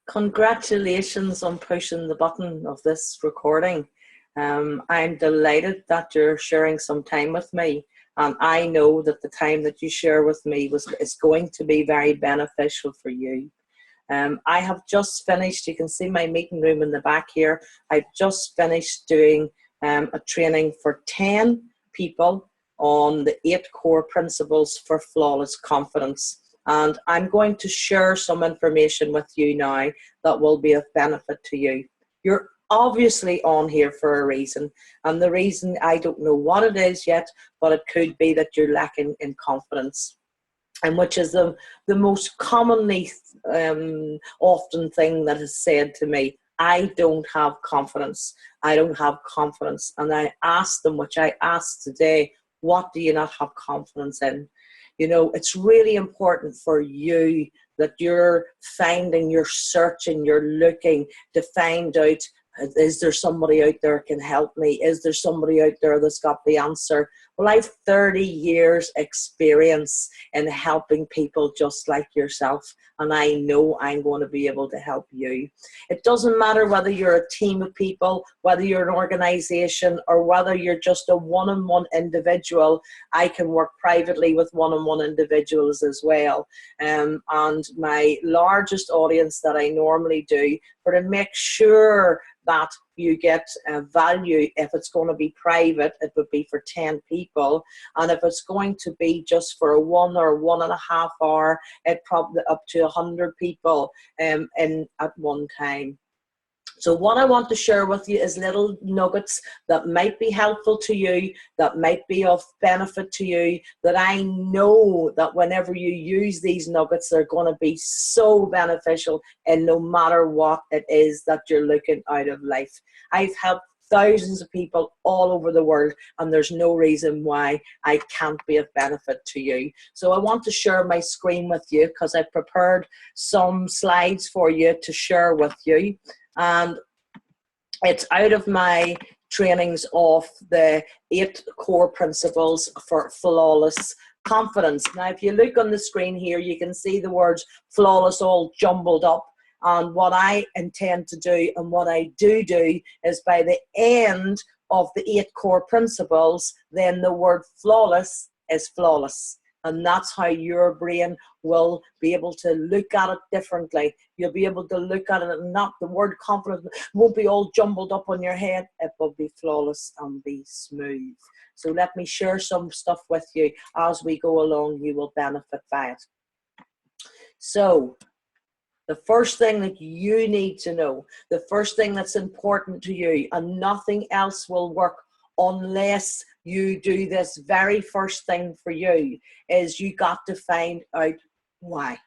Congratulations on pushing the button of this recording. I'm delighted that you're sharing some time with me, and I know that the time that you share with me is going to be very beneficial for you. I have just finished, you can see my meeting room in the back here. I've just finished doing a training for 10 people on the 8 core principles for flawless confidence. And I'm going to share some information with you now that will be of benefit to you. You're obviously on here for a reason, and the reason, I don't know what it is yet, but it could be that you're lacking in confidence, and which is the most commonly often thing that is said to me. I don't have confidence. I don't have confidence. And I ask them, which I asked today, what do you not have confidence in? You know, it's really important for you that you're finding, you're searching, you're looking to find out, is there somebody out there can help me? Is there somebody out there that's got the answer? Well, I've 30 years experience in helping people just like yourself, and I know I'm going to be able to help you. It doesn't matter whether you're a team of people, whether you're an organization, or whether you're just a one-on-one individual. I can work privately with one-on-one individuals as well. And my largest audience that I normally do, for to make sure that you get value, if it's going to be private, it would be for 10 people. And if it's going to be just for a 1 or 1.5 hour, it probably up to 100 people in at one time. So what I want to share with you is little nuggets that might be helpful to you, that might be of benefit to you, that I know that whenever you use these nuggets, they're going to be so beneficial, and no matter what it is that you're looking out of life. I've helped thousands of people all over the world, and there's no reason why I can't be of benefit to you. So I want to share my screen with you because I've prepared some slides for you to share with you. And it's out of my trainings of the 8 core principles for flawless confidence. Now, if you look on the screen here, you can see the words flawless all jumbled up. And what I intend to do, and what I do is by the end of the 8 core principles, then the word flawless is flawless. And that's how your brain will be able to look at it differently. You'll be able to look at it, and not the word confidence won't be all jumbled up on your head. It will be flawless and be smooth. So let me share some stuff with you as we go along. You will benefit by it. So the first thing that you need to know, the first thing that's important to you, and nothing else will work unless you do this very first thing for you, is you got to find out why.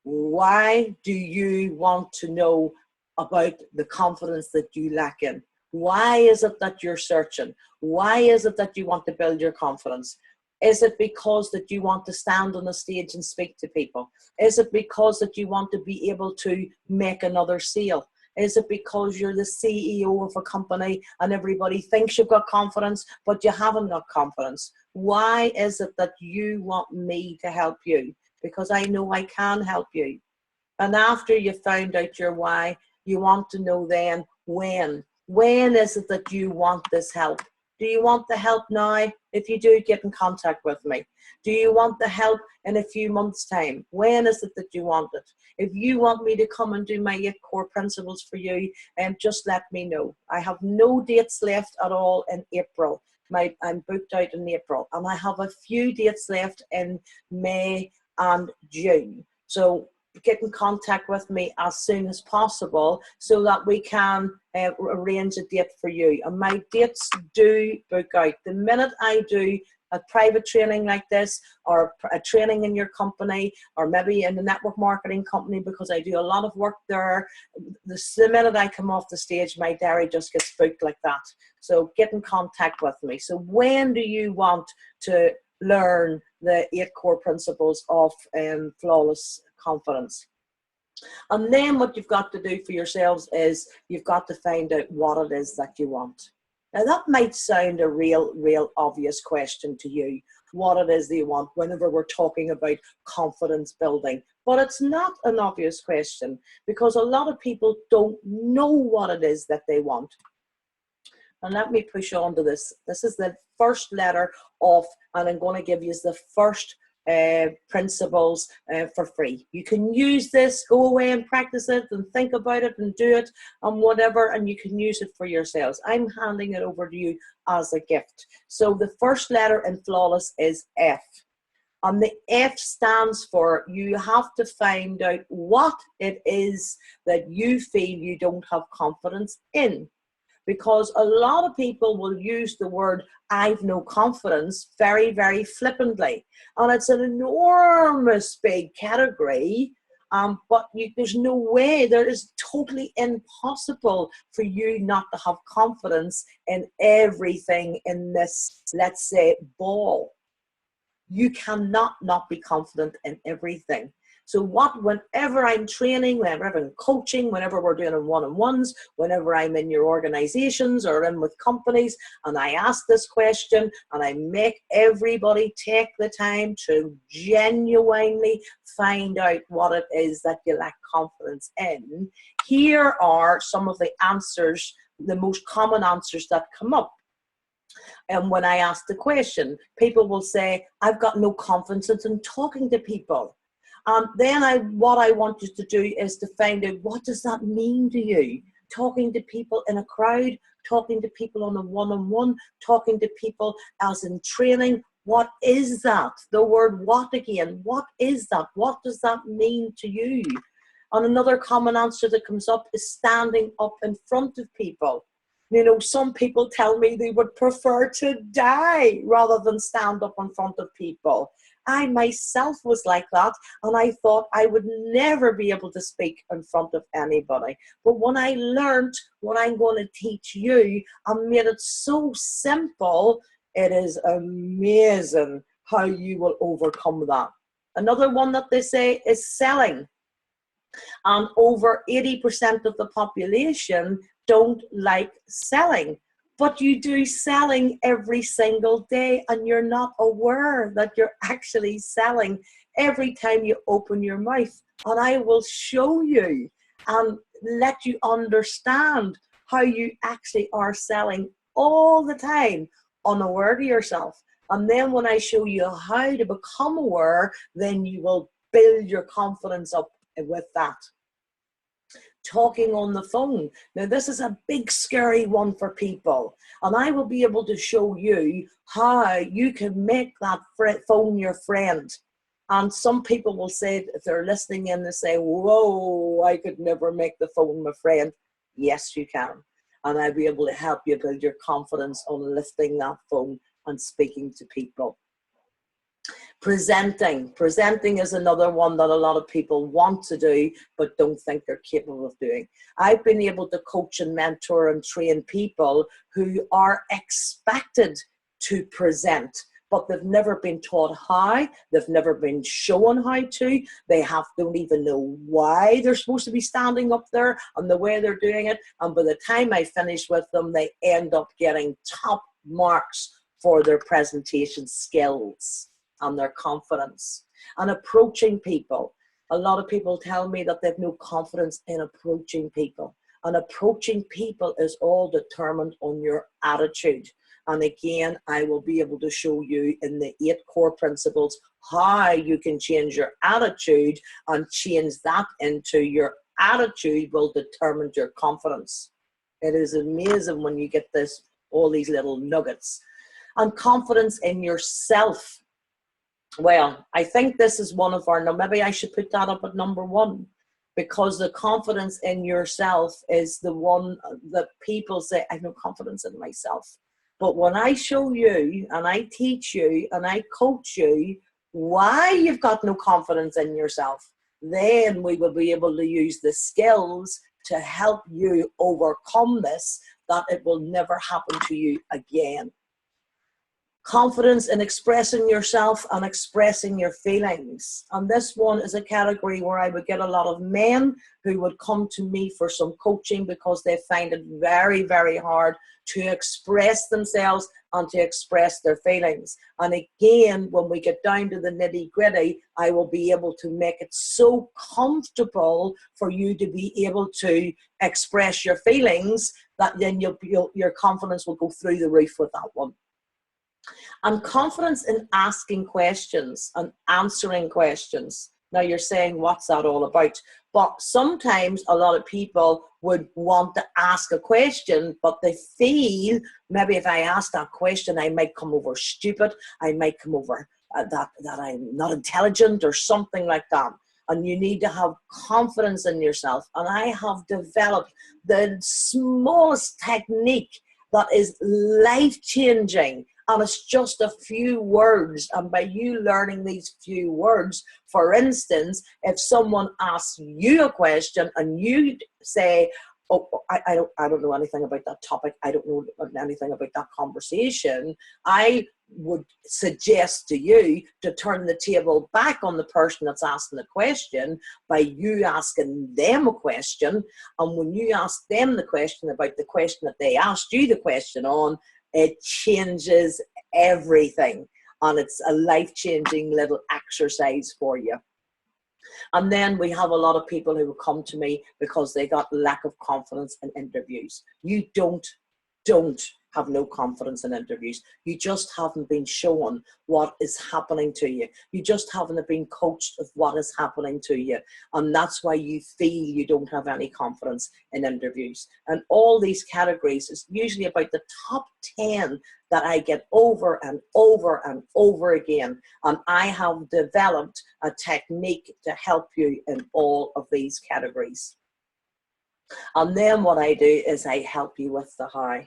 Why do you want to know about the confidence that you lack in? Why is it that you're searching? Why is it that you want to build your confidence? Is it because that you want to stand on the stage and speak to people? Is it because that you want to be able to make another sale? Is it because you're the CEO of a company and everybody thinks you've got confidence, but you haven't got confidence? Why is it that you want me to help you? Because I know I can help you. And after you've found out your why, you want to know then when. When is it that you want this help? Do you want the help now? If you do, get in contact with me. Do you want the help in a few months' time? When is it that you want it? If you want me to come and do my 8 core principles for you, just let me know. I have no dates left at all in April. I'm booked out in April, and I have a few dates left in May and June. So get in contact with me as soon as possible so that we can arrange a date for you. And my dates do book out. The minute I do a private training like this, or a training in your company, or maybe in the network marketing company, because I do a lot of work there, the minute I come off the stage, my diary just gets booked like that. So get in contact with me. So when do you want to learn the 8 core principles of flawless confidence? And then what you've got to do for yourselves is you've got to find out what it is that you want. Now that might sound a real obvious question to you, what it is that you want whenever we're talking about confidence building, But it's not an obvious question because a lot of people don't know what it is that they want. And let me push on to this. This is the first letter of, and I'm going to give you the first principles for free. You can use this, go away and practice it and think about it and do it and whatever, and you can use it for yourselves. I'm handing it over to you as a gift. So the first letter in Flawless is F. And the F stands for you have to find out what it is that you feel you don't have confidence in. Because a lot of people will use the word I've no confidence very, very flippantly. And it's an enormous big category, but there's no way, there is totally impossible for you not to have confidence in everything in this, let's say, ball. You cannot not be confident in everything. So whenever I'm training, whenever I'm coaching, whenever we're doing one-on-ones, whenever I'm in your organizations or in with companies, and I ask this question and I make everybody take the time to genuinely find out what it is that you lack confidence in, here are some of the answers, the most common answers that come up. And when I ask the question, people will say, I've got no confidence in talking to people. Then what I want you to do is to find out, what does that mean to you? Talking to people in a crowd, talking to people on a one-on-one, talking to people as in training. What is that? The word what again? What is that? What does that mean to you? And another common answer that comes up is standing up in front of people. You know, some people tell me they would prefer to die rather than stand up in front of people. I myself was like that, and I thought I would never be able to speak in front of anybody. But when I learned what I'm going to teach you and made it so simple, it is amazing how you will overcome that. Another one that they say is selling. And over 80% of the population don't like selling. But you do selling every single day and you're not aware that you're actually selling every time you open your mouth. And I will show you and let you understand how you actually are selling all the time, unaware to yourself. And then when I show you how to become aware, then you will build your confidence up with that. Talking on the phone. Now this is a big scary one for people, and I will be able to show you how you can make that phone your friend. And some people will say, if they're listening in, they say, whoa, I could never make the phone my friend. Yes, you can. And I'll be able to help you build your confidence on lifting that phone and speaking to people. Presenting is another one that a lot of people want to do but don't think they're capable of doing. I've been able to coach and mentor and train people who are expected to present, but they've never been taught how, they've never been shown how to, don't even know why they're supposed to be standing up there and the way they're doing it, and by the time I finish with them, they end up getting top marks for their presentation skills and their confidence. And approaching people. A lot of people tell me that they've no confidence in approaching people. And approaching people is all determined on your attitude. And again, I will be able to show you in the 8 core principles how you can change your attitude and change that into your attitude will determine your confidence. It is amazing when you get all these little nuggets. And confidence in yourself. Well, I think this is one of our, now maybe I should put that up at number 1, because the confidence in yourself is the one that people say, I have no confidence in myself. But when I show you and I teach you and I coach you why you've got no confidence in yourself, then we will be able to use the skills to help you overcome this, that it will never happen to you again. Confidence in expressing yourself and expressing your feelings. And this one is a category where I would get a lot of men who would come to me for some coaching because they find it very, very hard to express themselves and to express their feelings. And again, when we get down to the nitty gritty, I will be able to make it so comfortable for you to be able to express your feelings that then your confidence will go through the roof with that one. And confidence in asking questions and answering questions. Now you're saying, what's that all about? But sometimes a lot of people would want to ask a question, but they feel maybe if I ask that question, I might come over stupid. I might come over that I'm not intelligent or something like that. And you need to have confidence in yourself. And I have developed the smallest technique that is life-changing. And it's just a few words. And by you learning these few words, for instance, if someone asks you a question and you say, oh, I don't know anything about that topic, I don't know anything about that conversation, I would suggest to you to turn the table back on the person that's asking the question by you asking them a question. And when you ask them the question about the question that they asked you the question on, it changes everything, and it's a life-changing little exercise for you. And then we have a lot of people who will come to me because they got lack of confidence in interviews. You don't have no confidence in interviews. You just haven't been shown what is happening to you. You just haven't been coached of what is happening to you. And that's why you feel you don't have any confidence in interviews. And all these categories is usually about the top 10 that I get over and over and over again. And I have developed a technique to help you in all of these categories. And then what I do is I help you with the how.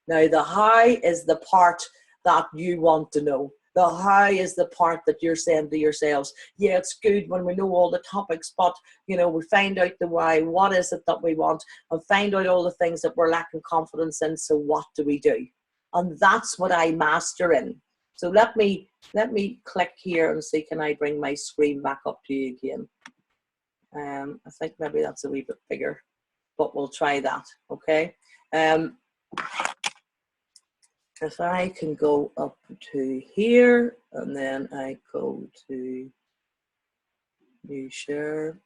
Now, the how is the part that you want to know. The how is the part that you're saying to yourselves, yeah, it's good when we know all the topics, but, you know, we find out the why. What is it that we want? And find out all the things that we're lacking confidence in. So what do we do? And that's what I master in. So let me click here and see, can I bring my screen back up to you again? I think maybe that's a wee bit bigger, but we'll try that, okay? If I can go up to here, and then I go to new share.